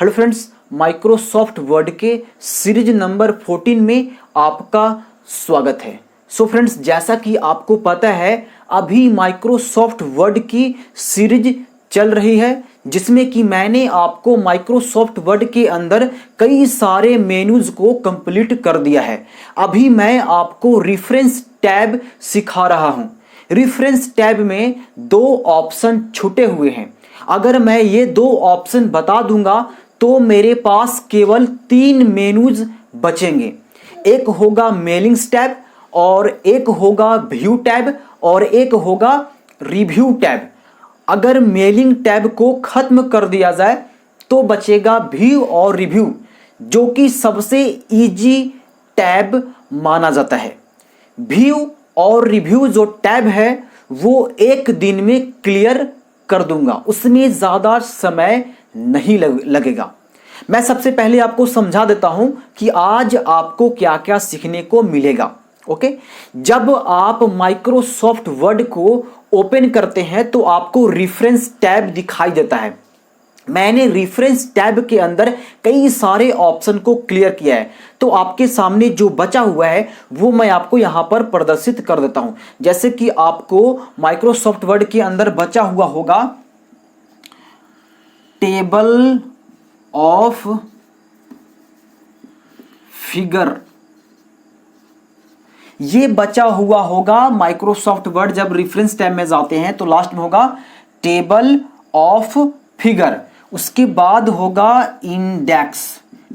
Hello friends, Microsoft word के series number 14 में आपका स्वागत है। सो फ्रेंड्स, जैसा कि आपको पता है अभी माइक्रोसॉफ्ट वर्ड की सीरीज चल रही है जिसमें कि मैंने आपको माइक्रोसॉफ्ट वर्ड के अंदर कई सारे मेन्यूज को कंप्लीट कर दिया है। अभी मैं आपको रेफरेंस टैब सिखा रहा हूं। रेफरेंस टैब में दो ऑप्शन छूटे हुए हैं। अगर मैं ये दो ऑप्शन बता दूंगा तो मेरे पास केवल 3 मेनूज बचेंगे। एक होगा मेलिंग्स टैब और एक होगा व्यू टैब और एक होगा रिव्यू टैब। अगर मेलिंग टैब को खत्म कर दिया जाए तो बचेगा व्यू और रिव्यू, जो कि सबसे इजी टैब माना जाता है। व्यू और रिव्यू जो टैब है वो एक दिन में क्लियर कर दूंगा, उसमें ज्यादा समय नहीं लगेगा। मैं सबसे पहले आपको समझा देता हूं कि आज आपको क्या क्या सीखने को मिलेगा। ओके, जब आप माइक्रोसॉफ्ट वर्ड को ओपन करते हैं तो आपको रेफरेंस टैब दिखाई देता है। मैंने रेफरेंस टैब के अंदर कई सारे ऑप्शन को क्लियर किया है, तो आपके सामने जो बचा हुआ है वो मैं आपको यहां पर प्रदर्शित कर देता हूं। जैसे कि आपको माइक्रोसॉफ्ट वर्ड के अंदर बचा हुआ होगा टेबल ऑफ फिगर, ये बचा हुआ होगा माइक्रोसॉफ्ट वर्ड। जब रेफरेंस टैब में जाते हैं तो लास्ट में होगा टेबल ऑफ फिगर, उसके बाद होगा इंडेक्स।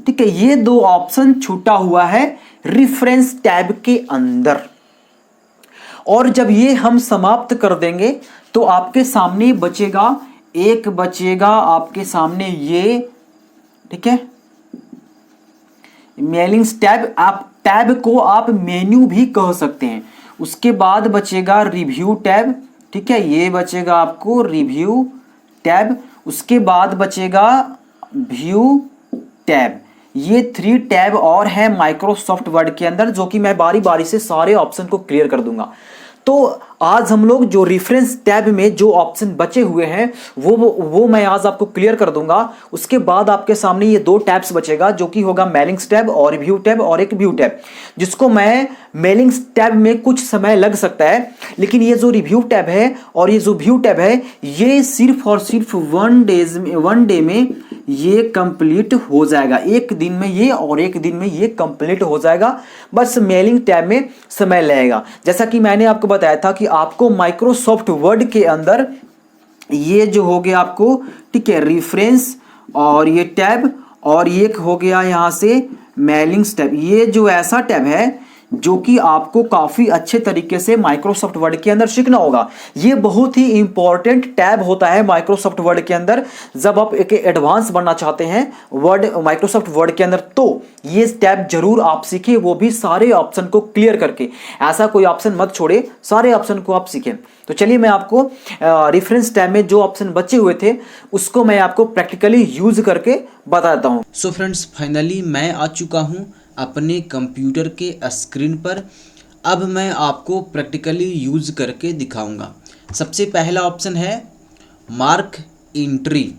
ठीक है, ये दो ऑप्शन छूटा हुआ है रेफरेंस टैब के अंदर। और जब ये हम समाप्त कर देंगे तो आपके सामने बचेगा आपके सामने ये, ठीक है, मेलिंग्स टैब। आप टैब को आप मेन्यू भी कह सकते हैं। उसके बाद बचेगा रिव्यू टैब, ठीक है, ये बचेगा आपको रिव्यू टैब। उसके बाद बचेगा व्यू टैब। ये 3 टैब और है माइक्रोसॉफ्ट वर्ड के अंदर, जो कि मैं बारी बारी से सारे ऑप्शन को क्लियर कर दूंगा। तो आज हम लोग जो रेफरेंस टैब में जो ऑप्शन बचे हुए हैं वो मैं आज आपको क्लियर कर दूंगा। उसके बाद आपके सामने ये 2 टैब्स बचेगा, जो कि होगा मेलिंग्स टैब और रिव्यू टैब और एक व्यू टैब, जिसको मैं मेलिंग्स टैब में कुछ समय लग सकता है, लेकिन ये जो रिव्यू टैब है और ये जो व्यू टैब है ये सिर्फ और सिर्फ 1 डे में ये कंप्लीट हो जाएगा। एक दिन में ये और एक दिन में ये कंप्लीट हो जाएगा। बस मेलिंग टैब में समय लगेगा। जैसा कि मैंने आपको बताया था कि आपको माइक्रोसॉफ्ट वर्ड के अंदर ये जो हो गया आपको, ठीक है, रेफरेंस और ये टैब और एक हो गया यहां से मेलिंग्स टैब। ये जो ऐसा टैब है जो कि आपको काफी अच्छे तरीके से माइक्रोसॉफ्ट वर्ड के अंदर सीखना होगा। ये बहुत ही इंपॉर्टेंट टैब होता है माइक्रोसॉफ्ट वर्ड के अंदर। जब आप एक एडवांस बनना चाहते हैं माइक्रोसॉफ्ट वर्ड के अंदर तो ये टैब जरूर आप सीखें, वो भी सारे ऑप्शन को क्लियर करके। ऐसा कोई ऑप्शन मत छोड़े, सारे ऑप्शन को आप सीखें। तो चलिए मैं आपको रेफरेंस टैब में जो ऑप्शन बचे हुए थे उसको मैं आपको प्रैक्टिकली यूज करके बताता हूं। सो फ्रेंड्स, फाइनली मैं आ चुका हूं अपने कंप्यूटर के स्क्रीन पर। अब मैं आपको प्रैक्टिकली यूज़ करके दिखाऊंगा। सबसे पहला ऑप्शन है मार्क एंट्री।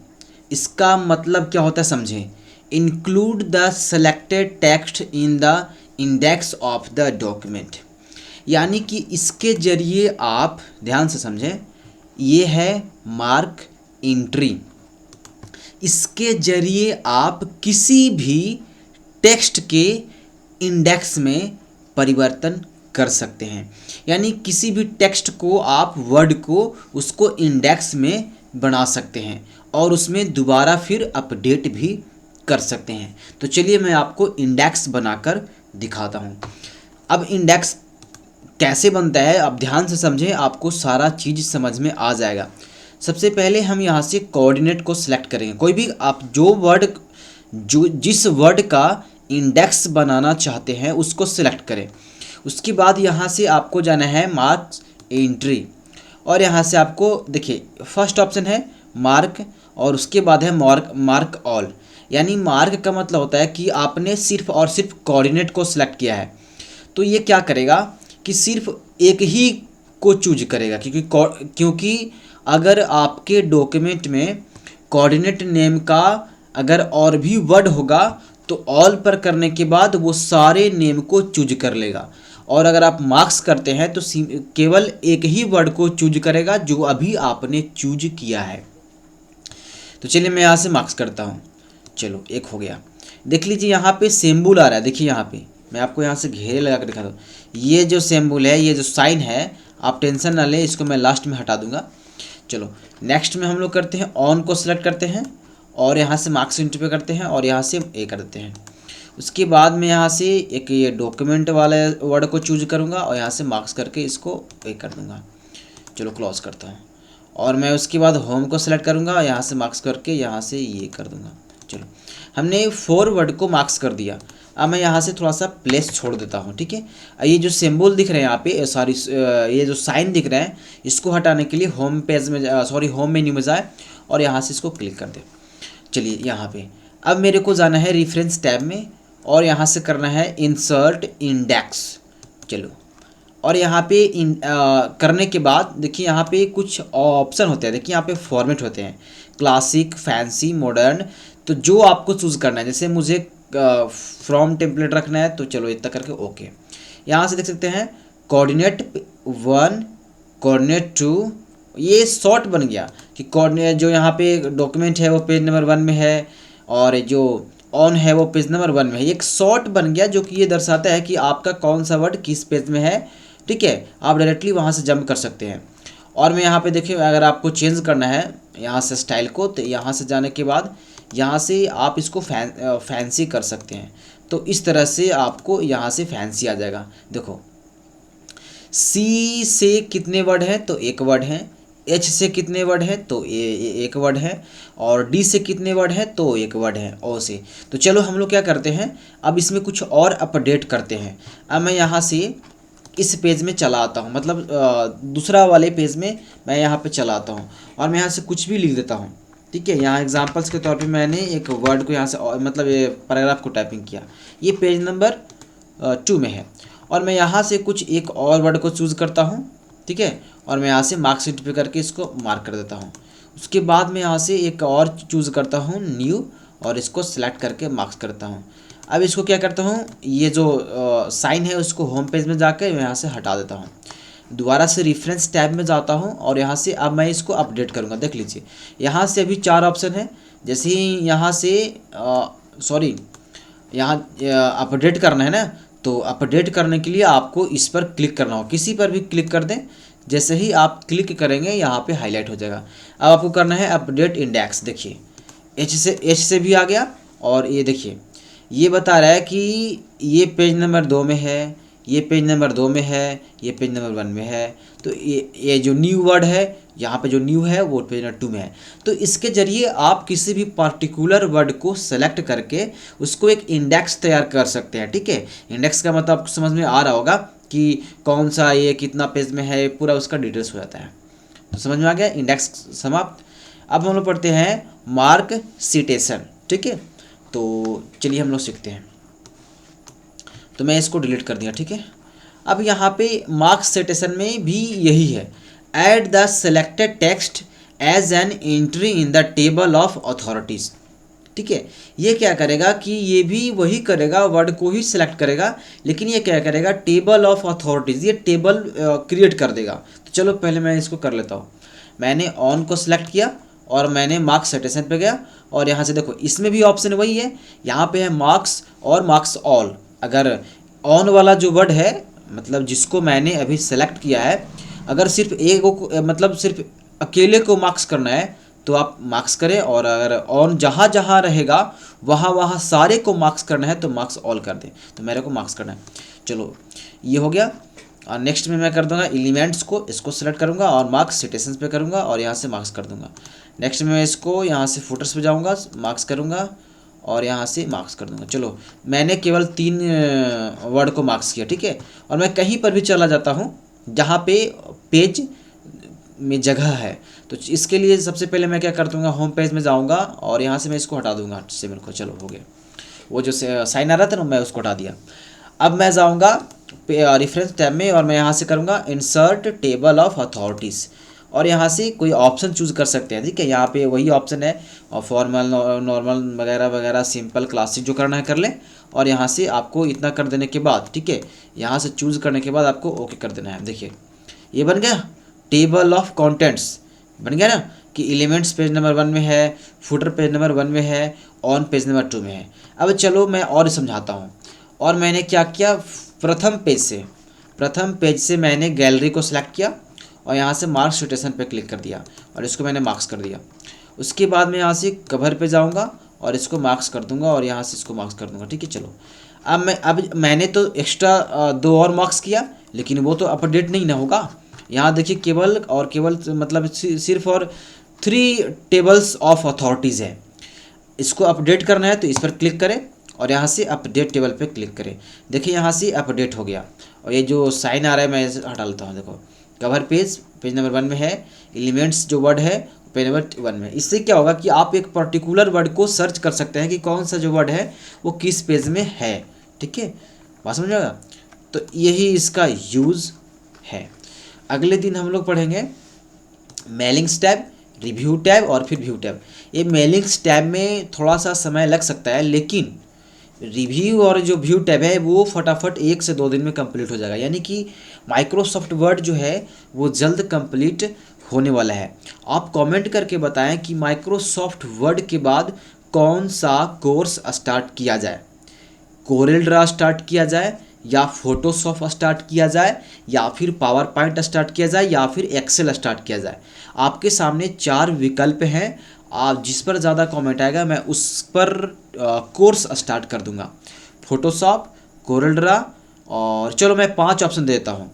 इसका मतलब क्या होता है समझें। Include the selected text in the index of the document, यानी कि इसके जरिए आप ध्यान से समझें, ये है मार्क एंट्री। इसके जरिए आप किसी भी टेक्स्ट के इंडेक्स में परिवर्तन कर सकते हैं। यानी किसी भी टेक्स्ट को आप वर्ड को उसको इंडेक्स में बना सकते हैं और उसमें दोबारा फिर अपडेट भी कर सकते हैं। तो चलिए मैं आपको इंडेक्स बनाकर दिखाता हूँ। अब इंडेक्स कैसे बनता है आप ध्यान से समझें, आपको सारा चीज़ समझ में आ जाएगा। सबसे पहले हम यहाँ से कोऑर्डिनेट को सिलेक्ट करेंगे। कोई भी आप जिस वर्ड का इंडेक्स बनाना चाहते हैं उसको सिलेक्ट करें। उसके बाद यहाँ से आपको जाना है मार्क एंट्री और यहाँ से आपको देखिए फर्स्ट ऑप्शन है मार्क और उसके बाद है मार्क ऑल। यानी मार्क का मतलब होता है कि आपने सिर्फ और सिर्फ कोऑर्डिनेट को सिलेक्ट किया है, तो ये क्या करेगा कि सिर्फ एक ही को चूज करेगा, क्योंकि अगर आपके डॉक्यूमेंट में कोऑर्डिनेट नेम का अगर और भी वर्ड होगा तो ऑल पर करने के बाद वो सारे नेम को चूज कर लेगा, और अगर आप मार्क्स करते हैं तो केवल एक ही वर्ड को चूज करेगा जो अभी आपने चूज किया है। तो चलिए मैं यहाँ से मार्क्स करता हूँ। चलो एक हो गया। देख लीजिए यहाँ पे सिंबल आ रहा है, देखिए यहाँ पे मैं आपको यहाँ से घेरे लगा कर दिखा दूँ। ये जो सिंबल है, ये जो साइन है, आप टेंशन ना लें, इसको मैं लास्ट में हटा दूंगा। चलो नेक्स्ट में हम लोग करते हैं, ऑन को सिलेक्ट करते हैं और यहाँ से मार्क्स इंटू पे करते हैं और यहाँ से ए कर देते हैं। उसके बाद में यहाँ से एक ये डॉक्यूमेंट वाले वर्ड को चूज करूँगा और यहाँ से मार्क्स करके इसको ए कर दूँगा। चलो क्लोज करता हूँ और मैं उसके बाद होम को सिलेक्ट करूँगा और यहाँ से मार्क्स करके यहाँ से ये कर दूँगा। चलो हमने 4 वर्ड को मार्क्स कर दिया। अब मैं यहाँ से थोड़ा सा प्लेस छोड़ देता हूँ, ठीक है। ये जो सिंबल दिख रहे हैं यहाँ पे, सॉरी ये जो साइन दिख रहे हैं, इसको हटाने के लिए होम पेज में होम मेन्यू में जाए और यहाँ से इसको क्लिक कर दे। चलिए यहाँ पे अब मेरे को जाना है रेफरेंस टैब में और यहाँ से करना है इंसर्ट इंडेक्स। चलो और यहाँ पे करने के बाद देखिए यहाँ पे कुछ ऑप्शन होते हैं, देखिए यहाँ पे फॉर्मेट होते हैं, क्लासिक, फैंसी, मॉडर्न। तो जो आपको चूज़ करना है, जैसे मुझे फ्रॉम टेम्पलेट रखना है तो चलो इतना करके ओके। यहाँ से देख सकते हैं कोऑर्डिनेट 1, कोऑर्डिनेट 2, ये शॉर्ट बन गया कि कोऑर्डिनेट जो यहाँ पे डॉक्यूमेंट है वो पेज नंबर 1 में है और जो ऑन है वो पेज नंबर 1 में है। एक शॉर्ट बन गया जो कि ये दर्शाता है कि आपका कौन सा वर्ड किस पेज में है, ठीक है। आप डायरेक्टली वहाँ से जंप कर सकते हैं। और मैं यहाँ पे देखिए अगर आपको चेंज करना है यहाँ से स्टाइल को, तो यहाँ से जाने के बाद यहाँ से आप इसको फैंसी कर सकते हैं। तो इस तरह से आपको यहाँ से फैंसी आ जाएगा। देखो सी से कितने वर्ड हैं तो एक वर्ड है, एच से कितने वर्ड है तो एक वर्ड है, और डी से कितने वर्ड है तो एक वर्ड है, ओ से। तो चलो हम लोग क्या करते हैं, अब इसमें कुछ और अपडेट करते हैं। अब मैं यहाँ से इस पेज में चला आता हूँ, मतलब दूसरा वाले पेज में मैं यहाँ पे चला आता हूँ और मैं यहाँ से कुछ भी लिख देता हूँ, ठीक है। यहाँ एग्जांपल्स के तौर पे मैंने एक वर्ड को यहाँ से मतलब ये पैराग्राफ को टाइपिंग किया, ये पेज नंबर 2 में है और मैं यहाँ से कुछ एक और वर्ड को चूज़ करता हूँ, ठीक है। और मैं यहाँ से मार्कशीट पे करके इसको मार्क कर देता हूँ। उसके बाद मैं यहाँ से एक और चूज़ करता हूँ न्यू और इसको सिलेक्ट करके मार्क्स करता हूँ। अब इसको क्या करता हूँ, ये जो साइन है उसको होम पेज में जाकर मैं यहाँ से हटा देता हूँ। दोबारा से रेफरेंस टैब में जाता हूँ और यहाँ से अब मैं इसको अपडेट करूँगा। देख लीजिए यहाँ से अभी 4 ऑप्शन है। जैसे ही यहाँ से यहाँ अपडेट करना है ना, तो अपडेट करने के लिए आपको इस पर क्लिक करना हो, किसी पर भी क्लिक कर दें। जैसे ही आप क्लिक करेंगे यहाँ पे हाईलाइट हो जाएगा। अब आपको करना है अपडेट इंडेक्स। देखिए एच से भी आ गया और ये देखिए ये बता रहा है कि ये पेज नंबर 2 में है, ये पेज नंबर 2 में है, ये पेज नंबर 1 में है। तो ये जो न्यू वर्ड है यहाँ पे जो न्यू है वो पेज नंबर 2 में है। तो इसके ज़रिए आप किसी भी पार्टिकुलर वर्ड को सेलेक्ट करके उसको एक इंडेक्स तैयार कर सकते हैं, ठीक है। इंडेक्स का मतलब आपको समझ में आ रहा होगा कि कौन सा ये कितना पेज में है, पूरा उसका डिटेल्स हो जाता है। तो समझ में आ गया, इंडेक्स समाप्त। अब हम लोग पढ़ते हैं मार्क सिटेशन, ठीक है। तो चलिए हम लोग सीखते हैं। तो मैं इसको डिलीट कर दिया, ठीक है। अब यहाँ पे मार्क्स सिटेशन में भी यही है, add the selected text as an entry in the table of authorities, ठीक है। ये क्या करेगा कि ये भी वही करेगा, वर्ड को ही सिलेक्ट करेगा, लेकिन ये क्या करेगा, टेबल ऑफ अथॉरिटीज़, ये टेबल क्रिएट कर देगा। तो चलो पहले मैं इसको कर लेता हूँ। मैंने ऑन को सिलेक्ट किया और मैंने मार्क्स सिटेशन पे गया और यहाँ से देखो इसमें भी ऑप्शन वही है, यहाँ पे है मार्क्स और मार्क्स ऑल। अगर ऑन वाला जो वर्ड है, मतलब जिसको मैंने अभी सेलेक्ट किया है, अगर सिर्फ एक को मतलब सिर्फ अकेले को मार्क्स करना है तो आप मार्क्स करें, और अगर ऑन जहाँ जहाँ रहेगा वहाँ वहाँ सारे को मार्क्स करना है तो मार्क्स ऑल कर दें। तो मेरे को मार्क्स करना है। चलो ये हो गया। और नेक्स्ट में मैं कर दूंगा एलिमेंट्स को, इसको सेलेक्ट करूँगा और मार्क्स सिटेशंस पे करूँगा और यहाँ से मार्क्स कर दूँगा। नेक्स्ट में मैं इसको यहाँ से फुटर्स पे जाऊँगा, मार्क्स करूँगा और यहाँ से मार्क्स कर दूँगा। चलो मैंने केवल 3 वर्ड को मार्क्स किया, ठीक है। और मैं कहीं पर भी चला जाता हूँ जहाँ पे पेज में जगह है, तो इसके लिए सबसे पहले मैं क्या कर दूँगा, होम पेज में जाऊँगा और यहाँ से मैं इसको हटा दूँगा सिंबल को। चलो हो गया, वो जो साइन आ रहा था ना मैं उसको हटा दिया। अब मैं जाऊँगा रेफरेंस टैब में और मैं यहाँ से करूँगा इंसर्ट टेबल ऑफ अथॉरिटीज़ और यहाँ से कोई ऑप्शन चूज़ कर सकते हैं। ठीक है, यहाँ पे वही ऑप्शन है और फॉर्मल, नॉर्मल वगैरह वगैरह, सिंपल, क्लासिक, जो करना है कर लें। और यहाँ से आपको इतना कर देने के बाद, ठीक है, यहाँ से चूज़ करने के बाद आपको ओके कर देना है। देखिए ये बन गया टेबल ऑफ कंटेंट्स, बन गया ना कि एलिमेंट्स पेज नंबर 1 में है, फुटर पेज नंबर 1 में है, ऑन पेज नंबर 2 में है। अब चलो मैं और समझाता हूँ। और मैंने क्या किया, प्रथम पेज से मैंने गैलरी को सिलेक्ट किया और यहाँ से मार्क्स रोटेशन पे क्लिक कर दिया और इसको मैंने मार्क्स कर दिया। उसके बाद मैं यहाँ से कवर पे जाऊँगा और इसको मार्क्स कर दूँगा और यहाँ से इसको मार्क्स कर दूँगा। ठीक है, चलो अब मैंने तो एक्स्ट्रा 2 और मार्क्स किया, लेकिन वो तो अपडेट नहीं ना होगा। यहाँ देखिए केवल मतलब सिर्फ और 3 टेबल्स ऑफ अथॉरिटीज़ है। इसको अपडेट करना है तो इस पर क्लिक करें और यहाँ से अपडेट टेबल पे क्लिक करें। देखिए यहाँ से अपडेट हो गया और ये जो साइन आ रहा है मैं इसे हटा लेता हूँ। देखो कवर पेज नंबर 1 में है, एलिमेंट्स जो वर्ड है पेज नंबर 1 में। इससे क्या होगा कि आप एक पर्टिकुलर वर्ड को सर्च कर सकते हैं कि कौन सा जो वर्ड है वो किस पेज में है। ठीक है, बात समझ आएगा। तो यही इसका यूज़ है। अगले दिन हम लोग पढ़ेंगे मेलिंग्स टैब, रिव्यू टैब और फिर व्यू टैब। ये मेलिंग्स टैब में थोड़ा सा समय लग सकता है, लेकिन रिव्यू और जो व्यू टैब है वो फटाफट 1 से 2 दिन में कंप्लीट हो जाएगा। यानी कि माइक्रोसॉफ्ट वर्ड जो है वो जल्द कंप्लीट होने वाला है। आप कमेंट करके बताएं कि माइक्रोसॉफ्ट वर्ड के बाद कौन सा कोर्स स्टार्ट किया जाए, कोरेल ड्रा स्टार्ट किया जाए या फोटोशॉप स्टार्ट किया जाए या फिर पावर पॉइंट स्टार्ट किया जाए या फिर एक्सेल स्टार्ट किया जाए। आपके सामने 4 विकल्प हैं। आप जिस पर ज़्यादा कमेंट आएगा मैं उस पर कोर्स स्टार्ट कर दूंगा। फोटोशॉप, कोरेल ड्रा और चलो मैं 5 ऑप्शन देता हूँ,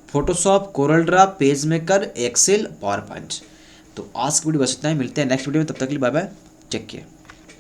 Photoshop, Corel Draw, PageMaker, Excel, PowerPoint. तो आज की वीडियो बस इतना ही, मिलते हैं नेक्स्ट वीडियो में, तब तक के लिए बाय बाय, टेक केयर।